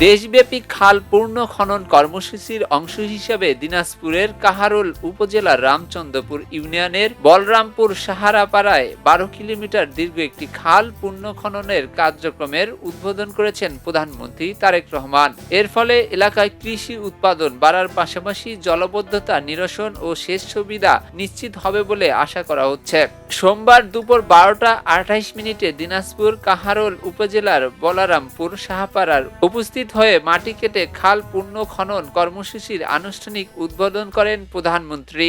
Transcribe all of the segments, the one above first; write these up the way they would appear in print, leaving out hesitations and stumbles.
দেশব্যাপী খাল পূর্ণ খনন কর্মসূচির অংশ হিসেবে দিনাজপুরের কাহারোল উপজেলার রামচন্দ্রপুর ইউনিয়নের বলরামপুর সাহারাপাড়ায় ১২ কিলোমিটার দীর্ঘ একটি খাল পূর্ণ খননের কার্যক্রমের উদ্বোধন করেছেন প্রধানমন্ত্রী তারেক রহমান। এর ফলে এলাকায় কৃষি উৎপাদন বাড়ার পাশাপাশি জলাবদ্ধতা নিরসন ও সেচ সুবিধা নিশ্চিত হবে বলে আশা করা হচ্ছে। সোমবার দুপুর ১২টা ২৮ দিনাজপুর কাহারোল উপজেলার বলরামপুর সাহাপাড়ার উপস্থিত হয়ে মাটি কেটে খাল পূর্ণ খনন কর্মসূচির আনুষ্ঠানিক উদ্বোধন করেন প্রধানমন্ত্রী।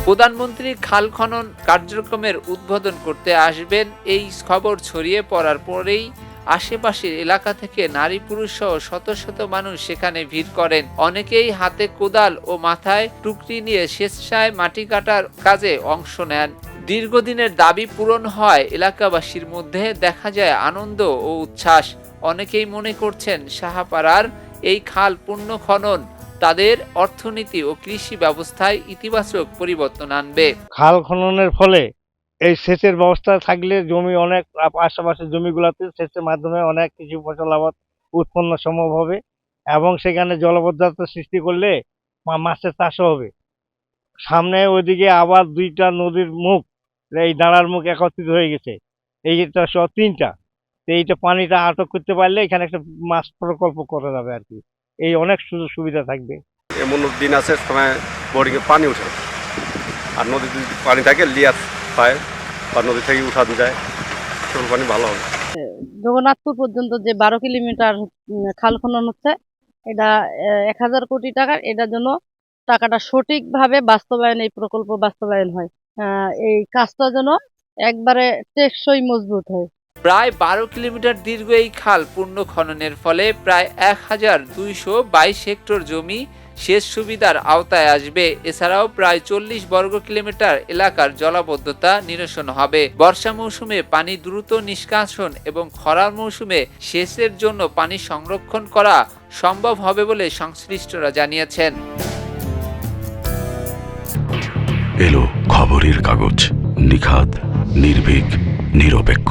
প্রধানমন্ত্রী খাল খনন কার্যক্রমের উদ্বোধন করতে আসবেন এই খবর ছড়িয়ে পড়ার পরেই আশেপাশের এলাকা থেকে নারী পুরুষ সহ শত শত মানুষ সেখানে ভিড় করেন। অনেকেই হাতে কোদাল ও মাথায় টুকরি নিয়ে স্বেচ্ছায় মাটি কাটার কাজে অংশ নেন। দীর্ঘদিনের দাবি পূরণ হয় এলাকাবাসীর মধ্যে দেখা যায় আনন্দ ও উচ্ছ্বাস। অনেকেই মনে করছেন সাহাপাড়ার এই খাল পূর্ণ খনন তাদের অর্থনীতি ও কৃষি ব্যবস্থায় ইতিবাচক পরিবর্তন আনবে। খাল খননের ফলে এই সেচের ব্যবস্থা থাকলে জমি অনেক আশেপাশের জমিগুলোতে সেচের মাধ্যমে অনেক কিছু ফসল আবাদ উৎপন্ন সম্ভব হবে এবং সেখানে জলাবদ্ধতা সৃষ্টি করলে মাছের চাষও হবে। সামনে ওইদিকে আবার ২টা নদীর মুখ, এই নালার মুখ একত্রিত হয়ে গেছে, এইটা সহ ৩টা। এইটা পানিটা আটক করতে পারলে এখানে একটা মাছ প্রকল্প করা যাবে আর কি। এই অনেক সুযোগ সুবিধা থাকবে। এমন দিন আছে সময় বোরিংয়ে পানি ওঠে, আর নদীতে যদি পানি থাকে লিয়ার পায় বা নদী থেকে উঠানো যায়, তখন পানি ভালো হবে। জগন্নাথপুর পর্যন্ত যে ১২ কিলোমিটার খাল খনন হচ্ছে, এটা ১,০০০ কোটি টাকার। এটার জন্য টাকাটা সঠিকভাবে বাস্তবায়ন, এই প্রকল্প বাস্তবায়ন হয়। এই কাজটা যেন একবারে টেকসই মজবুত হয়। প্রায় ১২ কিলোমিটার দীর্ঘ এই খাল পূর্ণ খননের ফলে প্রায় ১,২২২ হেক্টর জমি সেচ সুবিধার আওতায় আসবে। এছাড়াও প্রায় ৪০ বর্গ কিলোমিটার এলাকার জলাবদ্ধতা নিরসন হবে। বর্ষা মৌসুমে পানি দ্রুত নিষ্কাশন এবং খরার মৌসুমে সেচের জন্য পানি সংরক্ষণ করা সম্ভব হবে বলে সংশ্লিষ্টরা জানিয়েছেন। এলো খবরের কাগজ, নিখাত, নির্ভীক, নিরপেক্ষ।